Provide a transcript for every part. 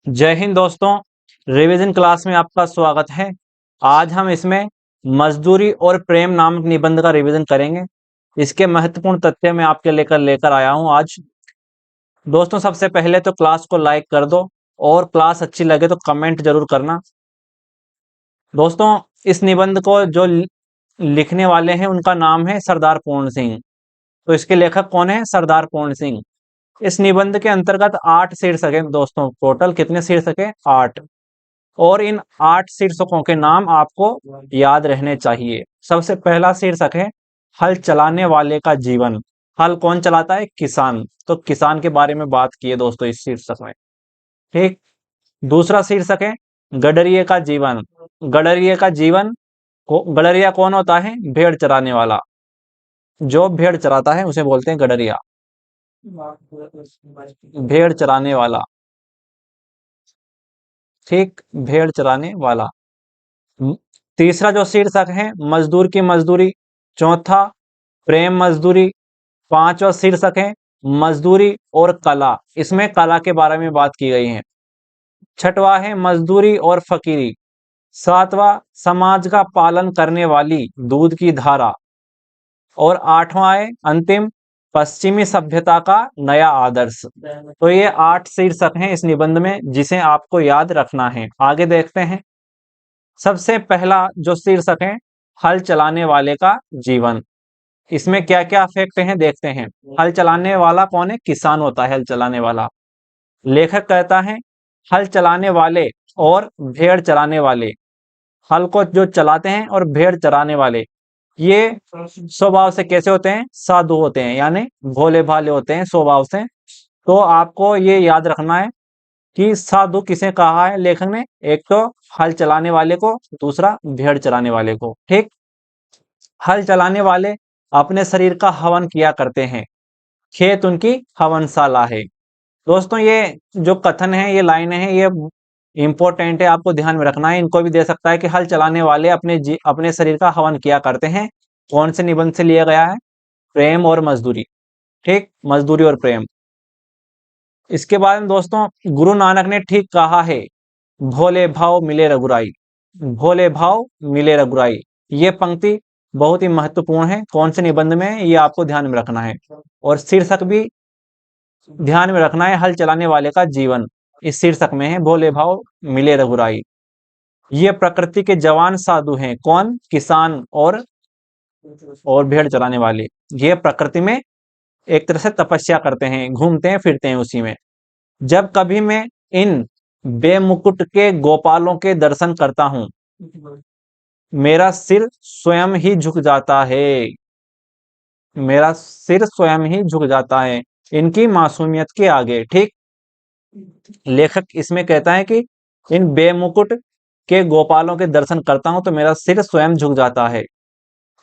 जय हिंद दोस्तों। Revision class में आपका स्वागत है। आज हम इसमें मजदूरी और प्रेम नामक निबंध का रिवीजन करेंगे। इसके महत्वपूर्ण तथ्य मैं आपके लेकर आया हूं आज। दोस्तों, सबसे पहले तो क्लास को लाइक कर दो और क्लास अच्छी लगे तो कमेंट जरूर करना। दोस्तों, इस निबंध को जो लिखने वाले हैं उनका नाम है सरदार पूर्ण सिंह। तो इसके लेखक कौन है? सरदार पूर्ण सिंह। इस निबंध के अंतर्गत 8 शीर्षक हैं दोस्तों। टोटल कितने शीर्षक हैं? 8। और इन 8 शीर्षकों के नाम आपको याद रहने चाहिए। सबसे पहला शीर्षक है हल चलाने वाले का जीवन। हल कौन चलाता है? किसान। तो किसान के बारे में बात की है दोस्तों इस शीर्षक में। ठीक। दूसरा शीर्षक है गडरिये का जीवन। गडरिये का जीवन गडरिया कौन होता है? भेड़ चराने वाला। जो भेड़ चराता है उसे बोलते हैं गडरिया। भेड़ चराने वाला। ठीक, भेड़ चराने वाला। तीसरा जो शीर्षक है मजदूर की मजदूरी। चौथा प्रेम मजदूरी। पांचवा शीर्षक है मजदूरी और कला। इसमें कला के बारे में बात की गई है। छठवा है मजदूरी और फकीरी। सातवां समाज का पालन करने वाली दूध की धारा। और आठवां है अंतिम पश्चिमी सभ्यता का नया आदर्श। तो ये 8 शीर्षक हैं इस निबंध में जिसे आपको याद रखना है। आगे देखते हैं। सबसे पहला जो शीर्षक है हल चलाने वाले का जीवन। इसमें क्या क्या फैक्ट हैं देखते हैं। हल चलाने वाला कौन है? किसान होता है हल चलाने वाला। लेखक कहता है हल चलाने वाले और भेड़ चराने वाले, हल को जो चलाते हैं और भेड़ चराने वाले, ये स्वभाव से कैसे होते हैं? साधु होते हैं, यानी भोले भाले होते हैं स्वभाव से। तो आपको ये याद रखना है कि साधु किसे कहा है लेखक ने? एक तो हल चलाने वाले को, दूसरा भेड़ चराने वाले को। ठीक। हल चलाने वाले अपने शरीर का हवन किया करते हैं। खेत उनकी हवनशाला है। दोस्तों, ये जो कथन है, ये लाइनें हैं, ये इंपॉर्टेंट है, आपको ध्यान में रखना है। इनको भी दे सकता है कि हल चलाने वाले अपने शरीर का हवन किया करते हैं। कौन से निबंध से लिया गया है? प्रेम और मजदूरी। ठीक, मजदूरी और प्रेम। इसके बाद में दोस्तों गुरु नानक ने ठीक कहा है भोले भाव मिले रघुराई। भोले भाव मिले रघुराई, ये पंक्ति बहुत ही महत्वपूर्ण है। कौन से निबंध में है ये आपको ध्यान में रखना है। और शीर्षक भी ध्यान में रखना है, हल चलाने वाले का जीवन। इस शीर्षक में है भोले भाव मिले रघुराई। ये प्रकृति के जवान साधु हैं। कौन? किसान और भेड़ चराने वाले। ये प्रकृति में एक तरह से तपस्या करते हैं, घूमते हैं फिरते हैं उसी में। जब कभी मैं इन बेमुकुट के गोपालों के दर्शन करता हूं, मेरा सिर स्वयं ही झुक जाता है। मेरा सिर स्वयं ही झुक जाता है इनकी मासूमियत के आगे। ठीक। लेखक इसमें कहता है कि इन बेमुकुट के गोपालों के दर्शन करता हूं तो मेरा सिर स्वयं झुक जाता है।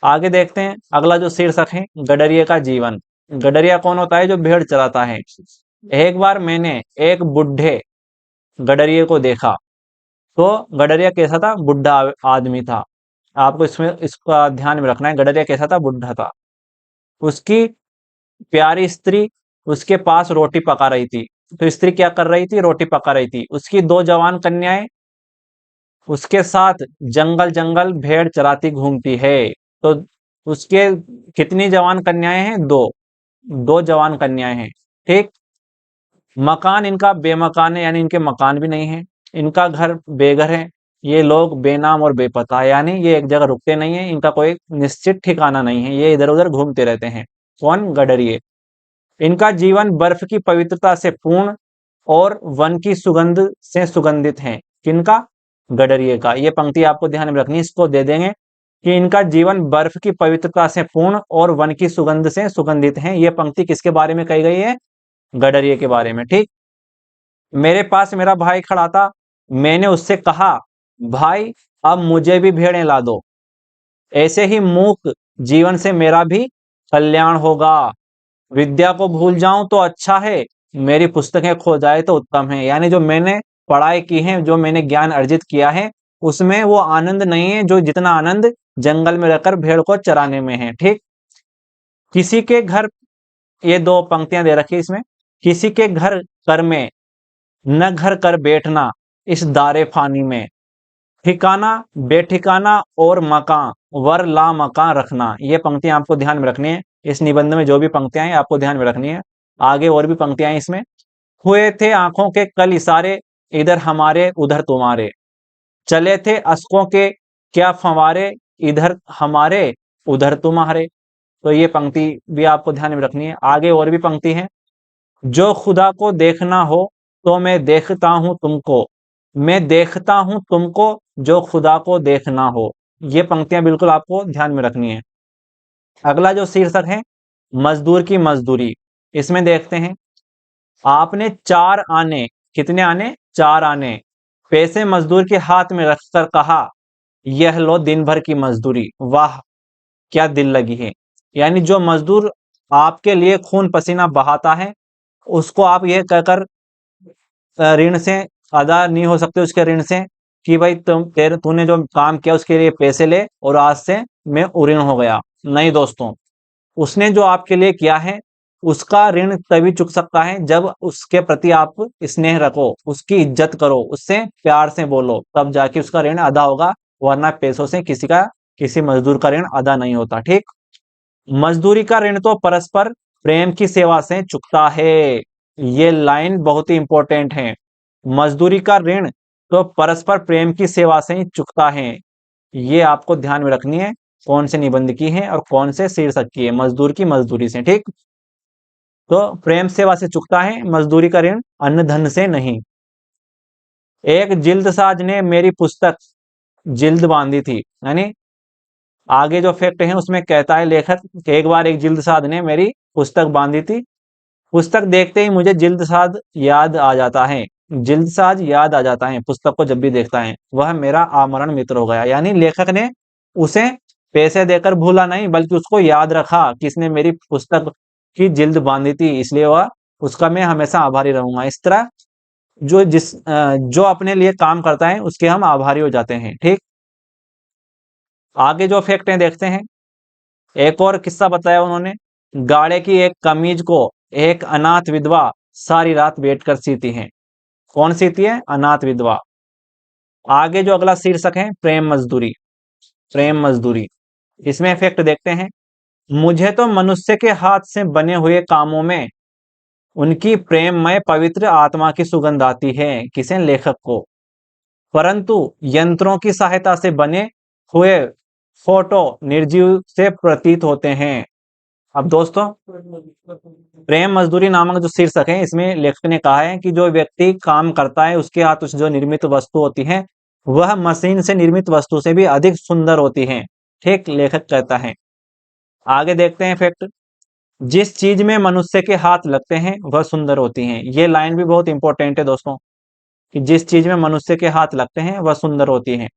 आगे देखते हैं। अगला जो शीर्षक है गडरिये का जीवन। गडरिया कौन होता है? जो भेड़ चराता है। एक बार मैंने एक बुढ़े गडरिये को देखा। तो गडरिया कैसा था? बुढ़ा आदमी था। आपको इसमें इसका ध्यान में रखना है। गडरिया कैसा था? बुढ़ा था। उसकी प्यारी स्त्री उसके पास रोटी पका रही थी। तो स्त्री क्या कर रही थी? रोटी पका रही थी। उसकी 2 जवान कन्याएं उसके साथ जंगल जंगल भेड़ चराती घूमती है। तो उसके कितनी जवान कन्याएं हैं? 2 जवान कन्याएं हैं। ठीक। मकान इनका बेमकान है, यानी इनके मकान भी नहीं है। इनका घर बेघर है। ये लोग बेनाम और बेपता है, यानी ये एक जगह रुकते नहीं है। इनका कोई निश्चित ठिकाना नहीं है, ये इधर उधर घूमते रहते हैं। कौन? गडरिये। इनका जीवन बर्फ की पवित्रता से पूर्ण और वन की सुगंध से सुगंधित है। किनका? गडरिये का। ये पंक्ति आपको ध्यान में रखनी है, इसको दे देंगे कि इनका जीवन बर्फ की पवित्रता से पूर्ण और वन की सुगंध से सुगंधित है। ये पंक्ति किसके बारे में कही गई है? गडरिये के बारे में। ठीक। मेरे पास मेरा भाई खड़ा था। मैंने उससे कहा, भाई अब मुझे भी भेड़ें ला दो। ऐसे ही मूक जीवन से मेरा भी कल्याण होगा। विद्या को भूल जाऊं तो अच्छा है, मेरी पुस्तकें खो जाए तो उत्तम है। यानी जो मैंने पढ़ाई की है, जो मैंने ज्ञान अर्जित किया है, उसमें वो आनंद नहीं है जो जितना आनंद जंगल में रहकर भेड़ को चराने में है। ठीक। किसी के घर, ये 2 पंक्तियां दे रखी इसमें। किसी के घर कर में न घर कर बैठना इस दारे फानी में, ठिकाना बेठिकाना और मकान वर ला मकान रखना। ये पंक्तियां आपको ध्यान में रखनी है। इस निबंध में जो भी पंक्तियां हैं आपको ध्यान में रखनी है। आगे और भी पंक्तियां हैं इसमें। हुए थे आंखों के कल इशारे, इधर हमारे उधर तुम्हारे, चले थे अश्कों के क्या फंवारे, इधर हमारे उधर तुम्हारे। तो ये पंक्ति भी आपको ध्यान में रखनी है। आगे और भी पंक्ति है। जो खुदा को देखना हो तो मैं देखता हूं तुमको, मैं देखता हूं तुमको जो खुदा को देखना हो। ये पंक्तियां बिल्कुल आपको ध्यान में रखनी है। अगला जो शीर्षक है मजदूर की मजदूरी, इसमें देखते हैं। आपने 4 आने, कितने आने? 4 आने पैसे मजदूर के हाथ में रखकर कहा, यह लो दिन भर की मजदूरी। वाह क्या दिल लगी है। यानी जो मजदूर आपके लिए खून पसीना बहाता है, उसको आप ये कहकर ऋण से अदा नहीं हो सकते, उसके ऋण से, कि भाई तूने जो काम किया उसके लिए पैसे ले और आज से मैं ऋण हो गया। नहीं दोस्तों, उसने जो आपके लिए किया है उसका ऋण तभी चुक सकता है जब उसके प्रति आप स्नेह रखो, उसकी इज्जत करो, उससे प्यार से बोलो, तब जाके उसका ऋण अदा होगा। वरना पैसों से किसी मजदूर का ऋण अदा नहीं होता। ठीक। मजदूरी का ऋण तो परस्पर प्रेम की सेवा से चुकता है। ये लाइन बहुत ही इंपॉर्टेंट है। मजदूरी का ऋण तो परस्पर प्रेम की सेवा से ही चुकता है। ये आपको ध्यान में रखनी है, कौन से निबंध की है और कौन से शीर्षक की है। मजदूर की मजदूरी से। ठीक। तो प्रेम सेवा से चुकता है मजदूरी का ऋण, अन्न धन से नहीं। एक जिल्दसाज ने मेरी पुस्तक जिल्द बांधी थी। यानी आगे जो फैक्ट है उसमें कहता है लेखक कि एक बार एक जिल्दसाज ने मेरी पुस्तक बांधी थी। पुस्तक देखते ही मुझे जिल्दसाज याद आ जाता है। जिल्दसाज याद आ जाता है पुस्तक को जब भी देखता है। वह मेरा आमरण मित्र हो गया। यानी लेखक ने उसे पैसे देकर भूला नहीं, बल्कि उसको याद रखा कि इसने मेरी पुस्तक की जिल्द बांधी थी, इसलिए वह उसका मैं हमेशा आभारी रहूंगा। इस तरह जो अपने लिए काम करता है उसके हम आभारी हो जाते हैं। ठीक। आगे जो फैक्ट है देखते हैं। एक और किस्सा बताया उन्होंने। गाड़े की एक कमीज को एक अनाथ विधवा सारी रात बैठकर सीती है। कौन सीती है? अनाथ विधवा। आगे जो अगला शीर्षक है प्रेम मजदूरी। प्रेम मजदूरी, इसमें फैक्ट देखते हैं। मुझे तो मनुष्य के हाथ से बने हुए कामों में उनकी प्रेममय पवित्र आत्मा की सुगंध आती है। किसे? लेखक को। परंतु यंत्रों की सहायता से बने हुए फोटो निर्जीव से प्रतीत होते हैं। अब दोस्तों, प्रेम मजदूरी नामक जो शीर्षक है इसमें लेखक ने कहा है कि जो व्यक्ति काम करता है उसके हाथ उस जो निर्मित वस्तु होती है वह मशीन से निर्मित वस्तु से भी अधिक सुंदर होती है। ठीक, लेखक कहता है। आगे देखते हैं फैक्ट। जिस चीज में मनुष्य के हाथ लगते हैं वह सुंदर होती है। ये लाइन भी बहुत इंपॉर्टेंट है दोस्तों, कि जिस चीज में मनुष्य के हाथ लगते हैं वह सुंदर होती है,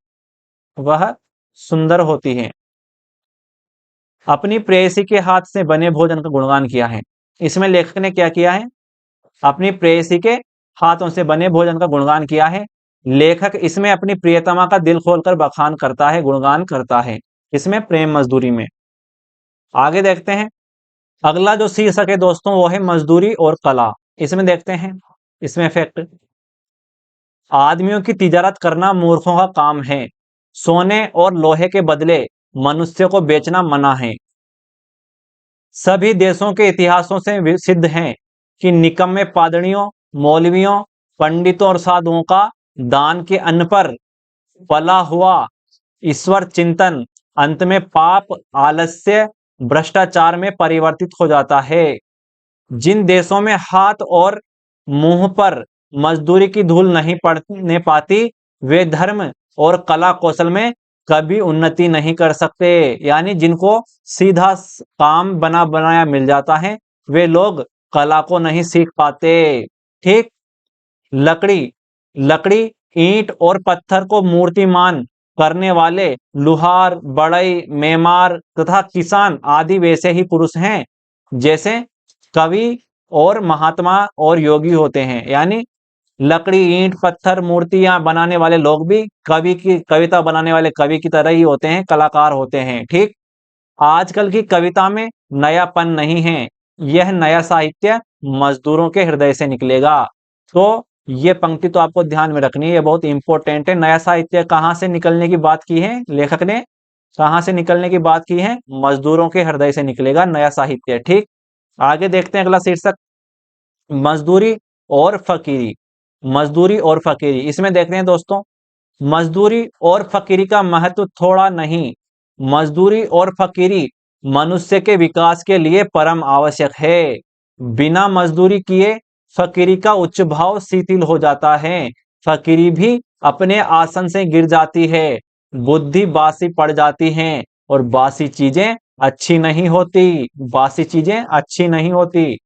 वह सुंदर होती है। अपनी प्रेयसी के हाथ से बने भोजन का गुणगान किया है। इसमें लेखक ने क्या किया है? अपनी प्रेयसी के हाथों से बने भोजन का गुणगान किया है। लेखक इसमें अपनी प्रियतमा का दिल खोलकर बखान करता है, गुणगान करता है। इसमें प्रेम मजदूरी में। आगे देखते हैं। अगला जो शीर्षक है दोस्तों वो है मजदूरी और कला। इसमें देखते हैं। इसमें फैक्ट। आदमियों की तिजारत करना मूर्खों का काम है। सोने और लोहे के बदले मनुष्य को बेचना मना है। सभी देशों के इतिहासों से सिद्ध है कि निकम्मे पादरियों, मौलवियों, पंडितों और साधुओं का दान के अन्न पर पला हुआ ईश्वर चिंतन अंत में पाप, आलस्य, भ्रष्टाचार में परिवर्तित हो जाता है। जिन देशों में हाथ और मुंह पर मजदूरी की धूल नहीं पड़ने पाती वे धर्म और कला कौशल में कभी उन्नति नहीं कर सकते। यानी जिनको सीधा काम बना बनाया मिल जाता है वे लोग कला को नहीं सीख पाते। ठीक। लकड़ी लकड़ी ईंट और पत्थर को मूर्तिमान करने वाले लुहार, बढ़ई, मेमार तथा किसान आदि वैसे ही पुरुष हैं जैसे कवि और महात्मा और योगी होते हैं। यानी लकड़ी, ईंट, पत्थर, मूर्तियां बनाने वाले लोग भी कवि की कविता बनाने वाले कवि की तरह ही होते हैं, कलाकार होते हैं। ठीक। आजकल की कविता में नयापन नहीं है। यह नया साहित्य मजदूरों के हृदय से निकलेगा। तो ये पंक्ति तो आपको ध्यान में रखनी है, ये बहुत इंपॉर्टेंट है। नया साहित्य कहाँ से निकलने की बात की है लेखक ने? कहाँ से निकलने की बात की है? मजदूरों के हृदय से निकलेगा नया साहित्य। ठीक, आगे देखते हैं अगला शीर्षक, मजदूरी और फकीरी। मजदूरी और फकीरी, इसमें देखते हैं दोस्तों, मजदूरी और फकीरी का महत्व थोड़ा नहीं, मजदूरी और फकीरी मनुष्य के विकास के लिए परम आवश्यक है। बिना मजदूरी किए फकीरी का उच्च भाव शिथिल हो जाता है, फकीरी भी अपने आसन से गिर जाती है, बुद्धि बासी पड़ जाती है और बासी चीजें अच्छी नहीं होती, बासी चीजें अच्छी नहीं होती।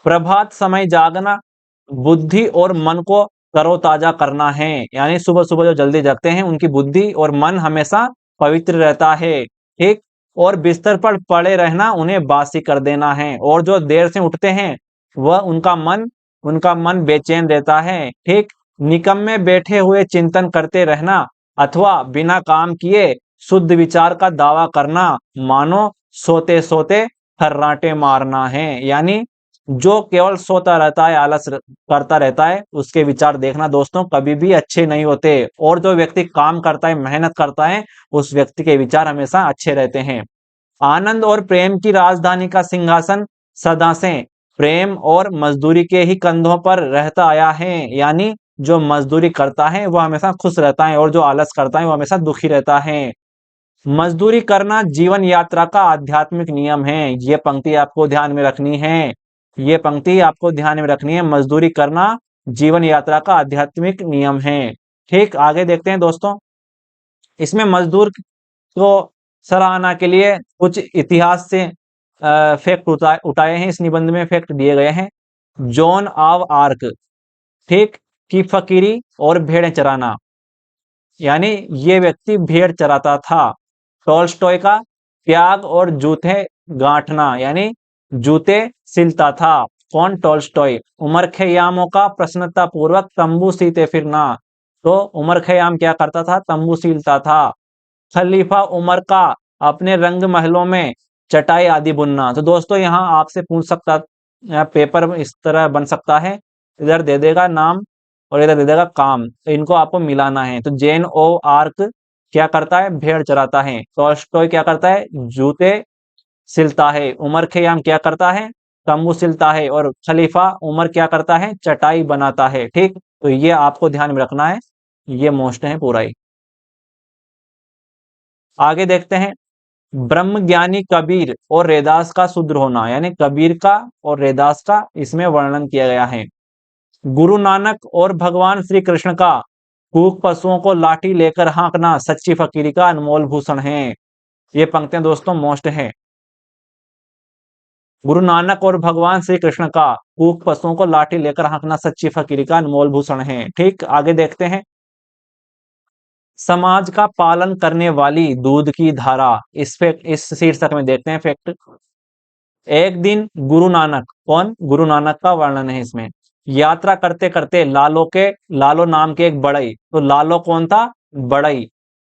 प्रभात समय जागना बुद्धि और मन को तरोताजा करना है, यानी सुबह सुबह जो जल्दी जगते हैं उनकी बुद्धि और मन हमेशा पवित्र रहता है। ठीक, और बिस्तर पर पड़े रहना उन्हें बासी कर देना है, और जो देर से उठते हैं वह उनका मन बेचैन रहता है। ठीक, निकम में बैठे हुए चिंतन करते रहना अथवा बिना काम किए शुद्ध विचार का दावा करना मानो सोते सोते खर्राटे मारना है, यानी जो केवल सोता रहता है, करता रहता है, उसके विचार देखना दोस्तों कभी भी अच्छे नहीं होते, और जो व्यक्ति काम करता है, मेहनत करता है, उस व्यक्ति के विचार हमेशा अच्छे रहते हैं। आनंद और प्रेम की राजधानी का सिंहासन सदा से प्रेम और मजदूरी के ही कंधों पर रहता आया है, यानी जो मजदूरी करता है वह हमेशा खुश रहता है और जो आलस करता है वो हमेशा दुखी रहता है। मजदूरी करना जीवन यात्रा का आध्यात्मिक नियम है, ये पंक्ति आपको ध्यान में रखनी है, ये पंक्ति आपको ध्यान में रखनी है। मजदूरी करना जीवन यात्रा का आध्यात्मिक नियम है। ठीक, आगे देखते हैं दोस्तों, इसमें मजदूर को सराहना के लिए कुछ इतिहास से फैक्ट उठाए हैं, इस निबंध में फैक्ट दिए गए हैं। जॉन ऑफ आर्क, ठीक, की फकीरी और भेड़ें चराना, यानी ये व्यक्ति भेड़ चराता था। टॉल्स्टॉय का त्याग और जूते गांठना, यानी जूते सिलता था। कौन? टॉल्स्टॉय। उमर खयामों का प्रसन्नता पूर्वक तंबू सीते फिरना, तो उमर खयाम क्या करता था? तंबू सीलता था। खलीफा उमर का अपने रंग महलों में चटाई आदि बुनना, तो दोस्तों यहाँ आपसे पूछ सकता, पेपर इस तरह बन सकता है, इधर दे देगा नाम और इधर दे देगा काम, तो इनको आपको मिलाना है। तो जेन ओ आर्क क्या करता है? भेड़ चराता है। टॉल्स्टॉय क्या करता है? जूते सिलता है। उमर खयाम क्या करता है? तंबू सिलता है। और खलीफा उमर क्या करता है? चटाई बनाता है। ठीक, तो ये आपको ध्यान में रखना है, ये मोस्ट है पूरा ही। आगे देखते हैं, ब्रह्म ज्ञानी कबीर और रैदास का शूद्र होना, यानी कबीर का और रैदास का इसमें वर्णन किया गया है। गुरु नानक और भगवान श्री कृष्ण का कूक पशुओं को लाठी लेकर हाँकना सच्ची फकीरी का अनमोल भूषण है। ये पंक्तियां दोस्तों मोस्ट है। गुरु नानक और भगवान श्री कृष्ण का कूक पशुओं को लाठी लेकर हाँकना सच्ची फकीरी का अनमोल भूषण है। ठीक, आगे देखते हैं, समाज का पालन करने वाली दूध की धारा, इस शीर्षक में देखते हैं फैक्ट। एक दिन गुरु नानक, कौन? गुरु नानक का वर्णन है इसमें। यात्रा करते करते लालो नाम के एक बड़ई, तो लालो कौन था? बड़ई।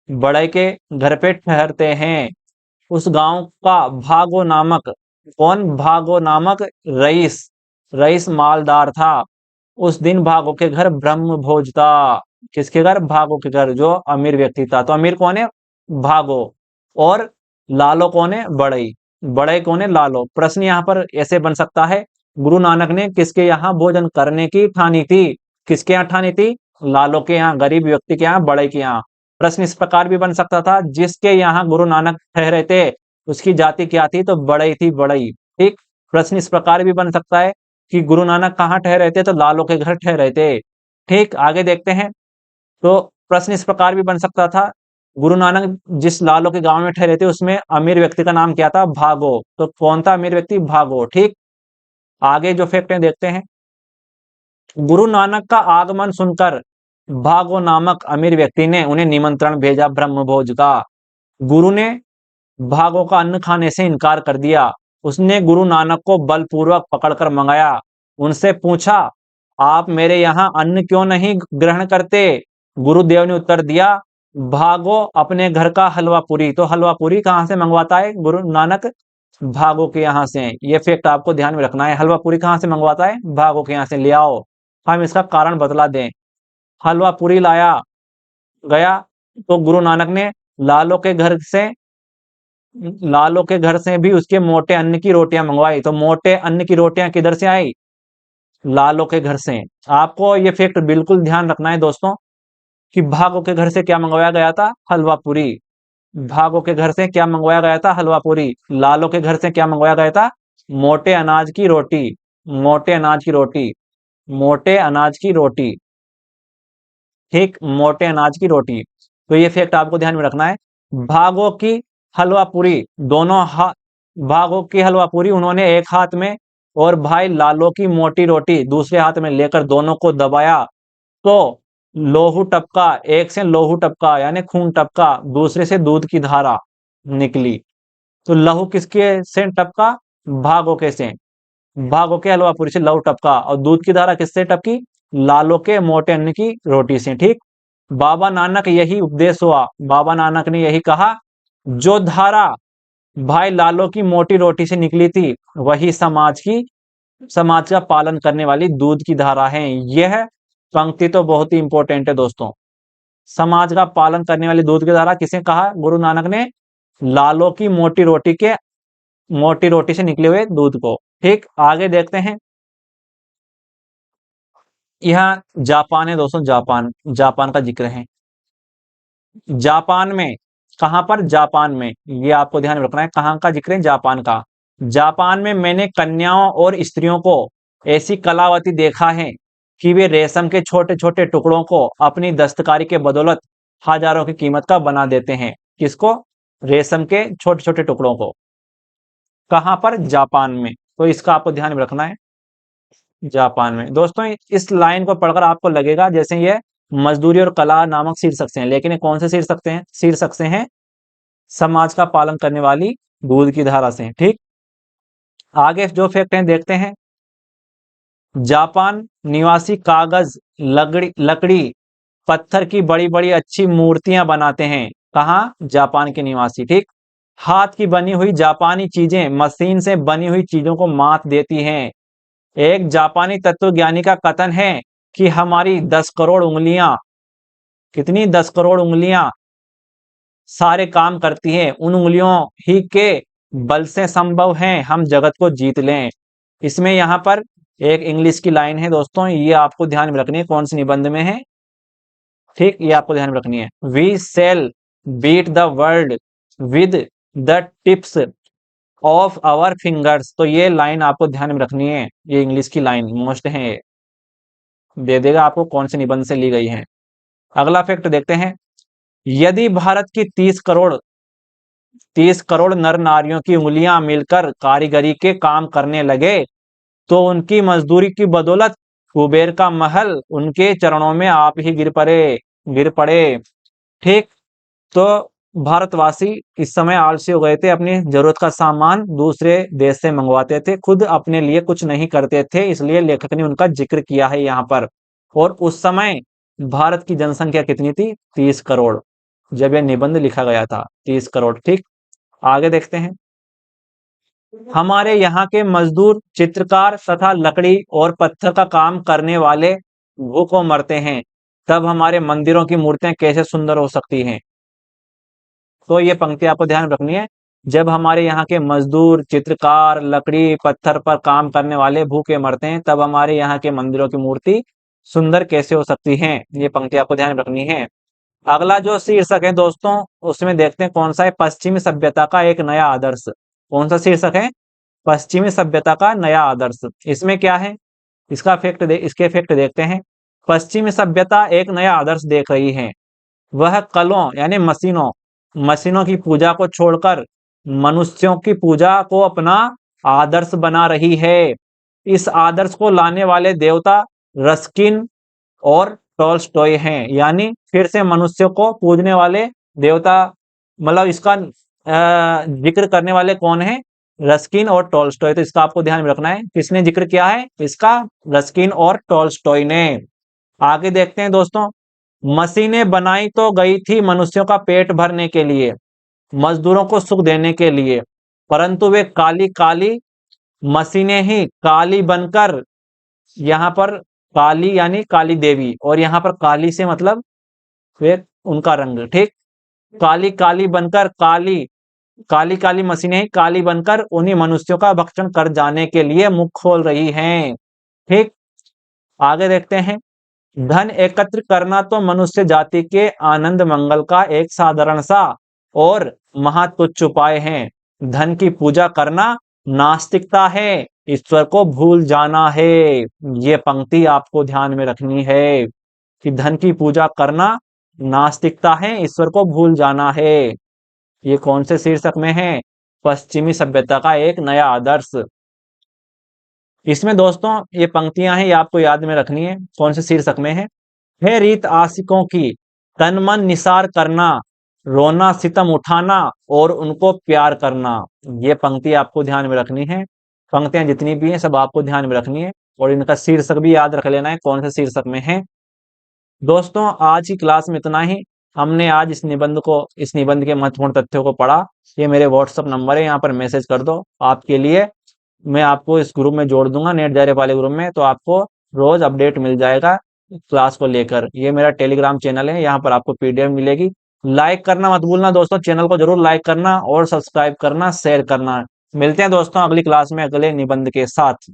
बड़ई के घर पे ठहरते हैं। उस गांव का भागो नामक, कौन? भागो नामक रईस, रईस मालदार था। उस दिन भागो के घर ब्रह्म भोज था। किसके घर? भागो के घर, जो अमीर व्यक्ति था। तो अमीर कौन है? भागो। और लालो कौन है? बड़ई। बड़ई कौन है? लालो। प्रश्न यहाँ पर ऐसे बन सकता है, गुरु नानक ने किसके यहाँ भोजन करने की ठानी थी? किसके यहाँ ठानी थी? लालो के यहाँ, गरीब व्यक्ति के यहाँ, बड़ई के यहाँ। प्रश्न इस प्रकार भी बन सकता था, जिसके यहाँ गुरु नानक ठहरे थे उसकी जाति क्या थी? तो बड़ई थी, बड़ई। ठीक, प्रश्न इस प्रकार भी बन सकता है कि गुरु नानक कहाँ ठहरे थे? तो लालो के घर ठहरे थे। ठीक, आगे देखते हैं, तो प्रश्न इस प्रकार भी बन सकता था, गुरु नानक जिस लालो के गांव में ठहरे थे उसमें अमीर व्यक्ति का नाम क्या था? भागो। तो कौन था अमीर व्यक्ति? भागो। ठीक, आगे जो फैक्ट है देखते हैं, गुरु नानक का आगमन सुनकर भागो नामक अमीर व्यक्ति ने उन्हें निमंत्रण भेजा ब्रह्म भोज का। गुरु ने भागो का अन्न खाने से इनकार कर दिया। उसने गुरु नानक को बलपूर्वक पकड़कर मंगाया, उनसे पूछा, आप मेरे यहाँ अन्न क्यों नहीं ग्रहण करते? गुरुदेव ने उत्तर दिया, भागो अपने घर का हलवा पूरी। तो हलवा पूरी कहाँ से मंगवाता है गुरु नानक? भागो के यहाँ से। ये फैक्ट आपको ध्यान में रखना है, हलवा पूरी कहाँ से मंगवाता है? भागो के यहाँ से। ले आओ। हम इसका कारण बतला दें। हलवा पूरी लाया गया तो गुरु नानक ने लालों के घर से भी उसके मोटे अन्न की रोटियां मंगवाई। तो मोटे अन्न की रोटियां किधर से आई? लालों के घर से। आपको ये फैक्ट बिल्कुल ध्यान रखना है दोस्तों कि भागों के घर से क्या मंगवाया गया था? हलवा पूरी। भागों के घर से क्या मंगवाया गया था? हलवा पूरी। लालों के घर से क्या मंगवाया गया था? मोटे अनाज की रोटी। मोटे अनाज की रोटी। मोटे अनाज की रोटी। ठीक, मोटे अनाज की रोटी। तो ये फैक्ट आपको ध्यान में रखना है। भागों की हलवा पूरी, भागों की हलवा पूरी उन्होंने एक हाथ में और भाई लालो की मोटी रोटी दूसरे हाथ में लेकर दोनों को दबाया तो लोहू टपका, एक से लोहू टपका यानी खून टपका, दूसरे से दूध की धारा निकली। तो लहू किसके से टपका? भागों के से। भागों के हलवा पूरी से लहू टपका और दूध की धारा किससे टपकी? लालो के मोटे अन्न की रोटी से। ठीक, बाबा नानक यही उपदेश हुआ। बाबा नानक ने यही कहा, जो धारा भाई लालो की मोटी रोटी से निकली थी वही समाज का पालन करने वाली दूध की धारा है। यह पंक्ति तो बहुत ही इंपॉर्टेंट है दोस्तों। समाज का पालन करने वाली दूध की धारा किसे कहा? गुरु नानक ने लालो की मोटी रोटी से निकले हुए दूध को। ठीक, आगे देखते हैं। यहाँ जापान है दोस्तों, जापान का जिक्र है। जापान में, कहां पर? जापान में। ये आपको ध्यान में रखना है, कहां का जिक्र है? जापान का। जापान में मैंने कन्याओं और स्त्रियों को ऐसी कलावती देखा है कि वे रेशम के छोटे छोटे टुकड़ों को अपनी दस्तकारी के बदौलत हजारों की कीमत का बना देते हैं। किसको? रेशम के छोटे छोटे टुकड़ों को। कहां पर? जापान में। तो इसका आपको ध्यान में रखना है, जापान में। दोस्तों इस लाइन को पढ़कर आपको लगेगा जैसे ये मजदूरी और कला नामक शीर्षक से हैं, लेकिन ये कौन से शीर्षक से हैं? समाज का पालन करने वाली दूध की धारा से। ठीक, आगे जो फैक्ट हैं देखते हैं। जापान निवासी कागज, लकड़ी, पत्थर की बड़ी बड़ी अच्छी मूर्तियां बनाते हैं। कहाँ? जापान के निवासी। ठीक, हाथ की बनी हुई जापानी चीजें मशीन से बनी हुई चीजों को मात देती हैं। एक जापानी तत्वज्ञानी का कथन है कि हमारी 10 करोड़ उंगलियां, कितनी? 10 करोड़ उंगलियां सारे काम करती हैं। उन उंगलियों ही के बल से संभव है हम जगत को जीत लें। इसमें यहां पर एक इंग्लिश की लाइन है दोस्तों, ये आपको ध्यान में रखनी है, कौन से निबंध में है। ठीक, ये आपको ध्यान में रखनी है। We sell beat the world with the tips of our fingers. तो ये लाइन आपको ध्यान में रखनी है, ये इंग्लिश की लाइन मोस्ट है, दे देगा आपको कौन से निबंध से ली गई है। अगला फैक्ट देखते हैं। यदि भारत की 30 करोड़ नर नारियों की उंगलियां मिलकर कारीगरी के काम करने लगे तो उनकी मजदूरी की बदौलत कुबेर का महल उनके चरणों में आप ही गिर पड़े। ठीक, तो भारतवासी इस समय आलसी हो गए थे, अपनी जरूरत का सामान दूसरे देश से मंगवाते थे, खुद अपने लिए कुछ नहीं करते थे, इसलिए लेखक ने उनका जिक्र किया है यहाँ पर। और उस समय भारत की जनसंख्या कितनी थी? 30 करोड़, जब यह निबंध लिखा गया था, 30 करोड़। ठीक, आगे देखते हैं। हमारे यहाँ के मजदूर चित्रकार तथा लकड़ी और पत्थर का काम करने वाले भूखों मरते हैं, तब हमारे मंदिरों की मूर्तियां कैसे सुंदर हो सकती हैं? तो ये पंक्ति आपको ध्यान रखनी है। जब हमारे यहाँ के मजदूर चित्रकार लकड़ी पत्थर पर काम करने वाले भूखे मरते हैं, तब हमारे यहाँ के मंदिरों की मूर्ति सुंदर कैसे हो सकती है? ये पंक्ति आपको ध्यान रखनी है। अगला जो शीर्षक है दोस्तों, उसमें देखते हैं कौन सा है? पश्चिमी सभ्यता का एक नया आदर्श। कौन सा शीर्षक है? पश्चिमी सभ्यता का नया आदर्श। इसमें क्या है? इसके फैक्ट देखते हैं। पश्चिमी सभ्यता एक नया आदर्श देख रही है। वह कलों यानी मशीनों की पूजा को छोड़कर मनुष्यों की पूजा को अपना आदर्श बना रही है। इस आदर्श को लाने वाले देवता रस्किन और टॉल्स्टॉय हैं। यानी फिर से मनुष्य को पूजने वाले देवता, मतलब इसका जिक्र करने वाले कौन है? रस्किन और टॉल्स्टॉय। तो इसका आपको ध्यान में रखना है, किसने जिक्र किया है इसका? रस्किन और टॉल्स्टॉय ने। आगे देखते हैं दोस्तों। मशीनें बनाई तो गई थी मनुष्यों का पेट भरने के लिए, मजदूरों को सुख देने के लिए, परंतु वे काली काली मशीनें ही काली बनकर यहाँ पर काली यानी काली देवी, और यहाँ पर काली से मतलब वे उनका रंग, ठीक। काली काली बनकर काली काली काली मशीनें काली बनकर उन्हीं मनुष्यों का भक्षण कर जाने के लिए मुख खोल रही हैं, ठीक। आगे देखते हैं। धन एकत्र करना तो मनुष्य जाति के आनंद मंगल का एक साधारण सा और महातुच्छ उपाय है। धन की पूजा करना नास्तिकता है, ईश्वर को भूल जाना है। ये पंक्ति आपको ध्यान में रखनी है कि धन की पूजा करना नास्तिकता है, ईश्वर को भूल जाना है। ये कौन से शीर्षक में है? पश्चिमी सभ्यता का एक नया आदर्श। इसमें दोस्तों ये पंक्तियां हैं, ये आपको याद में रखनी है कौन से शीर्षक में है। हे रीत आशिकों की, तन मन निसार करना, रोना सितम उठाना और उनको प्यार करना। ये पंक्ति आपको ध्यान में रखनी है। पंक्तियां जितनी भी हैं सब आपको ध्यान में रखनी है, और इनका शीर्षक भी याद रख लेना है कौन से शीर्षक में है। दोस्तों आज की क्लास में इतना ही। हमने आज इस निबंध के महत्वपूर्ण तथ्यों को पढ़ा। ये मेरे व्हाट्सएप नंबर है, यहाँ पर मैसेज कर दो। आपके लिए मैं आपको इस ग्रुप में जोड़ दूंगा, नेट डायरे वाले ग्रुप में, तो आपको रोज अपडेट मिल जाएगा क्लास को लेकर। ये मेरा टेलीग्राम चैनल है, यहाँ पर आपको पीडीएफ मिलेगी। लाइक करना मत भूलना दोस्तों, चैनल को जरूर लाइक करना और सब्सक्राइब करना, शेयर करना। मिलते हैं दोस्तों अगली क्लास में अगले निबंध के साथ।